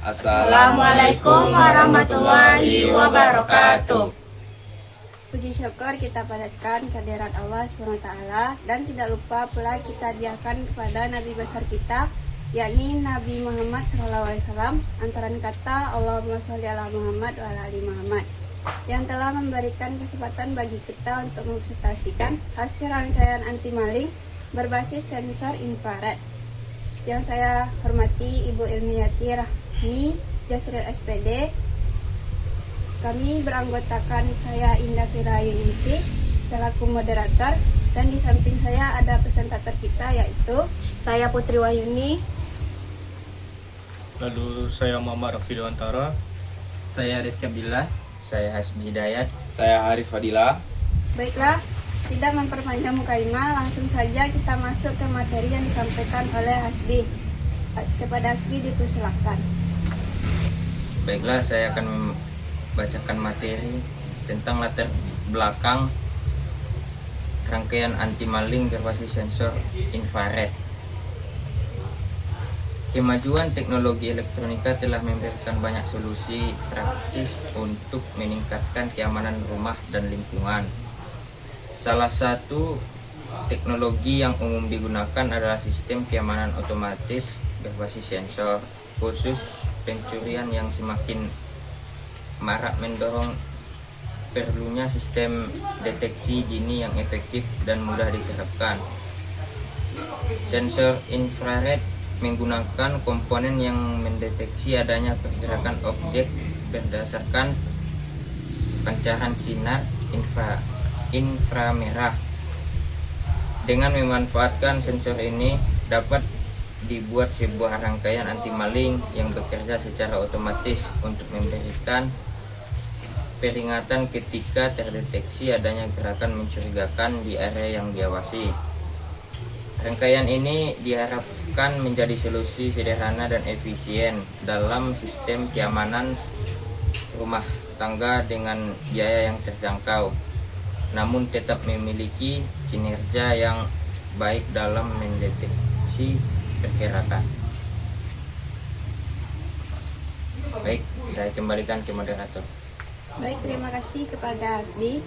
Assalamualaikum warahmatullahi wabarakatuh. Puji syukur kita panjatkan kehadirat Allah SWT, dan tidak lupa pula kita hadiahkan kepada Nabi besar kita, yakni Nabi Muhammad SAW, antaran kata Allahumma sholli ala Muhammad wa ala ali Muhammad, yang telah memberikan kesempatan bagi kita untuk mempresentasikan hasil rangkaian anti maling berbasis sensor infrared. Yang saya hormati Ibu Ilmiati Rahmi Jasril SPD. Kami beranggotakan saya Indah Sirayu Ningsih selaku moderator, dan di samping saya ada presentator kita yaitu Saya Putri Wahyuni. Lalu saya Muhammad Rafi Dewantara. Saya Rifki Abdillah. Saya Hasbi Hidayat. Saya Haris Fadila. Baiklah, tidak memperpanjang mukadimah, langsung saja kita masuk ke materi yang disampaikan oleh Hasbi. Kepada Hasbi dipersilakan. Baiklah, saya akan membacakan materi tentang latar belakang rangkaian anti maling berbasis sensor infrared. Kemajuan teknologi elektronika telah memberikan banyak solusi praktis untuk meningkatkan keamanan rumah dan lingkungan. Salah satu teknologi yang umum digunakan adalah sistem keamanan otomatis berbasis sensor, khusus pencurian yang semakin marak mendorong perlunya sistem deteksi dini yang efektif dan mudah diterapkan. Sensor infrared menggunakan komponen yang mendeteksi adanya pergerakan objek berdasarkan pancaran sinar inframerah. Dengan memanfaatkan sensor ini dapat dibuat sebuah rangkaian anti maling yang bekerja secara otomatis untuk memberikan peringatan ketika terdeteksi adanya gerakan mencurigakan di area yang diawasi. Rangkaian ini diharapkan menjadi solusi sederhana dan efisien dalam sistem keamanan rumah tangga dengan biaya yang terjangkau, namun tetap memiliki kinerja yang baik dalam mendeteksi pergerakan. Baik, saya kembalikan ke moderator. Baik, terima kasih kepada Hasbi.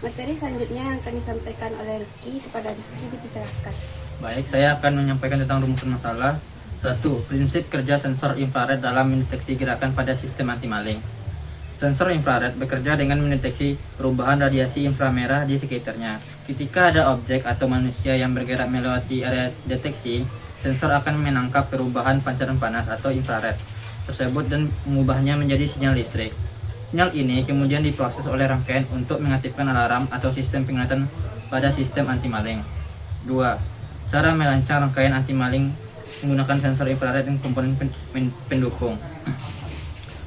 Materi selanjutnya yang akan disampaikan oleh Rifki, kepada Rifki dipersilakan. Baik, saya akan menyampaikan tentang rumusan masalah. 1. Prinsip kerja sensor infrared dalam mendeteksi gerakan pada sistem anti maling. Sensor infrared bekerja dengan mendeteksi perubahan radiasi inframerah di sekitarnya. Ketika ada objek atau manusia yang bergerak melewati area deteksi, sensor akan menangkap perubahan pancaran panas atau infrared tersebut dan mengubahnya menjadi sinyal listrik. Sinyal ini kemudian diproses oleh rangkaian untuk mengaktifkan alarm atau sistem peringatan pada sistem anti maling. 2. Cara merancang rangkaian anti maling menggunakan sensor infrared dan komponen pendukung.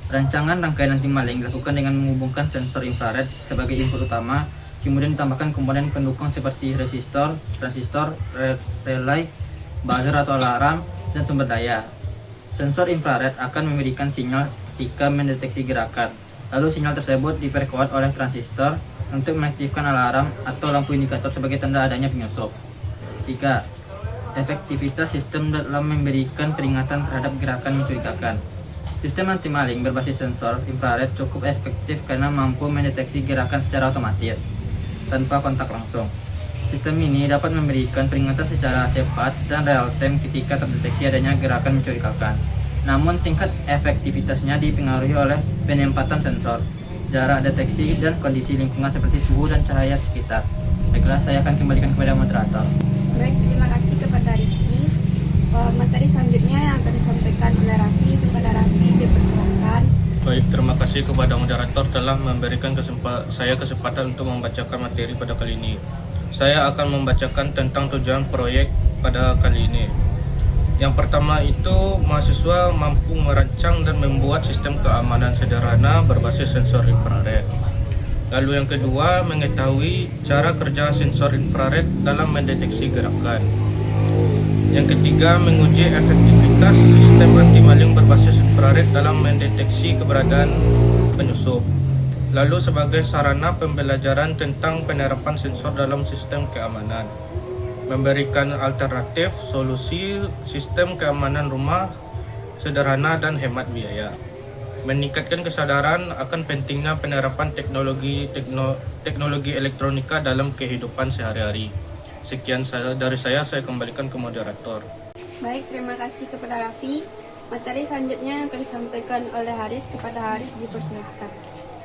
Rancangan rangkaian anti maling dilakukan dengan menghubungkan sensor infrared sebagai input utama, kemudian ditambahkan komponen pendukung seperti resistor, transistor, relay, buzzer atau alarm, dan sumber daya. Sensor infrared akan memberikan sinyal ketika mendeteksi gerakan. Lalu sinyal tersebut diperkuat oleh transistor untuk mengaktifkan alarm atau lampu indikator sebagai tanda adanya penyusup. 3. Efektivitas sistem dalam memberikan peringatan terhadap gerakan mencurigakan. Sistem anti maling berbasis sensor infrared cukup efektif karena mampu mendeteksi gerakan secara otomatis tanpa kontak langsung. Sistem ini dapat memberikan peringatan secara cepat dan real time ketika terdeteksi adanya gerakan mencurigakan. Namun tingkat efektivitasnya dipengaruhi oleh penempatan sensor, jarak deteksi, dan kondisi lingkungan seperti suhu dan cahaya sekitar. Baiklah, saya akan kembalikan kepada moderator. Baik, terima kasih kepada Rifki. Materi selanjutnya yang akan disampaikan oleh Raffi, kepada Raffi dipersilakan. Baik, terima kasih kepada moderator telah memberikan saya kesempatan untuk membacakan materi pada kali ini. Saya akan membacakan tentang tujuan proyek pada kali ini. Yang pertama itu, mahasiswa mampu merancang dan membuat sistem keamanan sederhana berbasis sensor infrared. Lalu yang kedua, mengetahui cara kerja sensor infrared dalam mendeteksi gerakan. Yang ketiga, menguji efektivitas sistem anti maling berbasis infrared dalam mendeteksi keberadaan penyusup. Lalu sebagai sarana pembelajaran tentang penerapan sensor dalam sistem keamanan, memberikan alternatif solusi sistem keamanan rumah sederhana dan hemat biaya. Meningkatkan kesadaran akan pentingnya penerapan teknologi elektronika dalam kehidupan sehari-hari. Sekian dari saya kembalikan ke moderator. Baik, terima kasih kepada Raffi. Materi selanjutnya yang akan disampaikan oleh Haris. Kepada Haris dipersilahkan.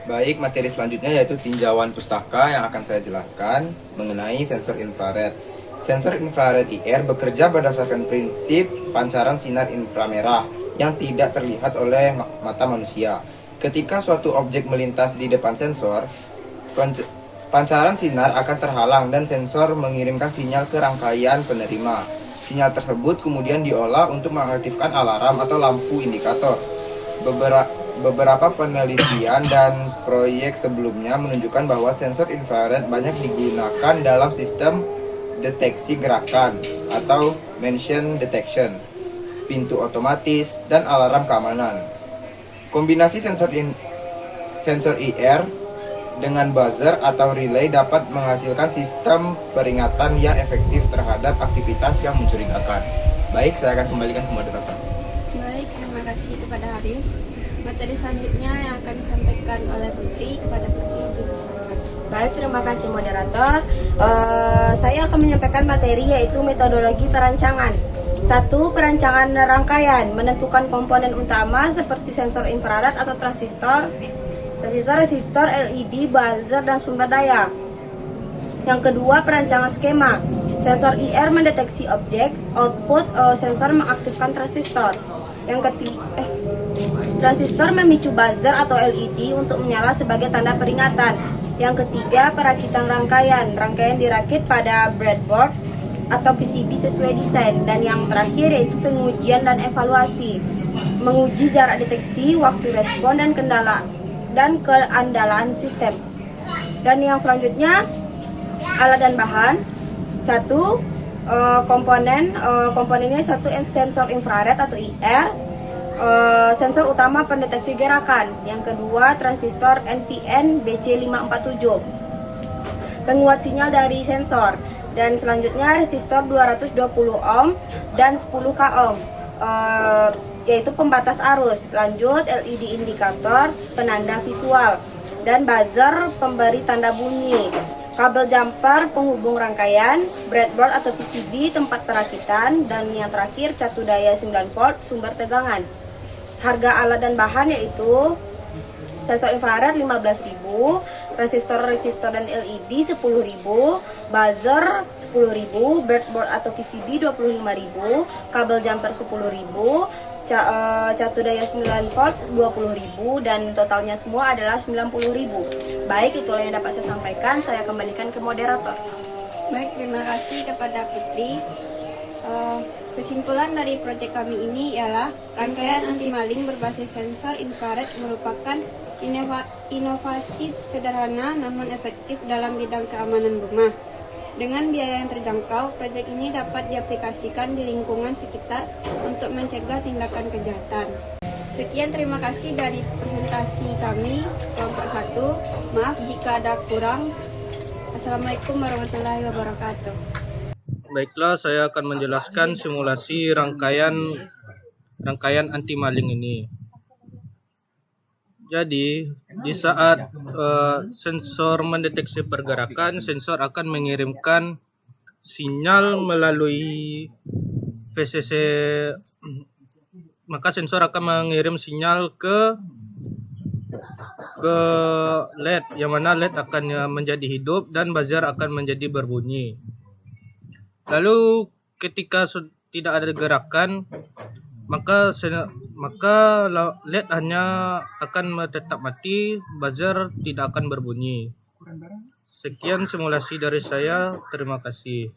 Baik, materi selanjutnya yaitu tinjauan pustaka yang akan saya jelaskan mengenai sensor infrared. Sensor infrared IR bekerja berdasarkan prinsip pancaran sinar inframerah yang tidak terlihat oleh mata manusia. Ketika suatu objek melintas di depan sensor, pancaran sinar akan terhalang dan sensor mengirimkan sinyal ke rangkaian penerima. Sinyal tersebut kemudian diolah untuk mengaktifkan alarm atau lampu indikator. Beberapa penelitian dan proyek sebelumnya menunjukkan bahwa sensor infrared banyak digunakan dalam sistem deteksi gerakan atau motion detection, pintu otomatis, dan alarm keamanan. Kombinasi sensor IR dengan buzzer atau relay dapat menghasilkan sistem peringatan yang efektif terhadap aktivitas yang mencurigakan. Baik, saya akan kembalikan ke moderator. Baik, terima kasih kepada Haris. Materi selanjutnya yang akan disampaikan oleh Putri. Kepada Putri dipersilakan. Baik, terima kasih moderator. Saya akan menyampaikan materi yaitu metodologi perancangan. 1. Perancangan rangkaian, menentukan komponen utama seperti sensor infrared atau transistor, resistor, LED, buzzer, dan sumber daya. Yang kedua, perancangan skema. Sensor IR mendeteksi objek, output sensor mengaktifkan transistor. Yang ketiga, transistor memicu buzzer atau LED untuk menyala sebagai tanda peringatan. Yang ketiga, perakitan rangkaian. Rangkaian dirakit pada breadboard atau PCB sesuai desain. Dan yang terakhir yaitu pengujian dan evaluasi. Menguji jarak deteksi, waktu respon, dan keandalan sistem. Dan yang selanjutnya, alat dan bahan. 1. Komponennya 1 sensor infrared atau IR. Sensor utama pendeteksi gerakan. Yang kedua, transistor NPN BC547, penguat sinyal dari sensor. Dan selanjutnya resistor 220 ohm dan 10 k ohm, yaitu pembatas arus. Lanjut, LED indikator penanda visual, dan buzzer pemberi tanda bunyi. Kabel jumper penghubung rangkaian, breadboard atau PCB tempat perakitan, dan yang terakhir catu daya 9 volt sumber tegangan. Harga alat dan bahan yaitu sensor infrared 15.000, resistor dan LED 10.000, buzzer 10.000, breadboard atau PCB 25.000, kabel jumper 10.000, catu daya 9 volt 20.000, dan totalnya semua adalah 90.000. Baik, itulah yang dapat saya sampaikan. Saya kembalikan ke moderator. Baik, terima kasih kepada Putri. Kesimpulan dari proyek kami ini ialah rangkaian anti maling berbasis sensor infrared merupakan inovasi sederhana namun efektif dalam bidang keamanan rumah. Dengan biaya yang terjangkau, proyek ini dapat diaplikasikan di lingkungan sekitar untuk mencegah tindakan kejahatan. Sekian, terima kasih dari presentasi kami kelompok 1. Maaf jika ada kurang. Assalamualaikum warahmatullahi wabarakatuh. Baiklah, saya akan menjelaskan simulasi rangkaian anti maling ini. Jadi, di saat sensor mendeteksi pergerakan, sensor akan mengirimkan sinyal melalui VCC. Maka sensor akan mengirim sinyal ke LED, yang mana LED akan menjadi hidup dan buzzer akan menjadi berbunyi. Lalu ketika tidak ada gerakan, maka LED hanya akan tetap mati, buzzer tidak akan berbunyi. Sekian simulasi dari saya, terima kasih.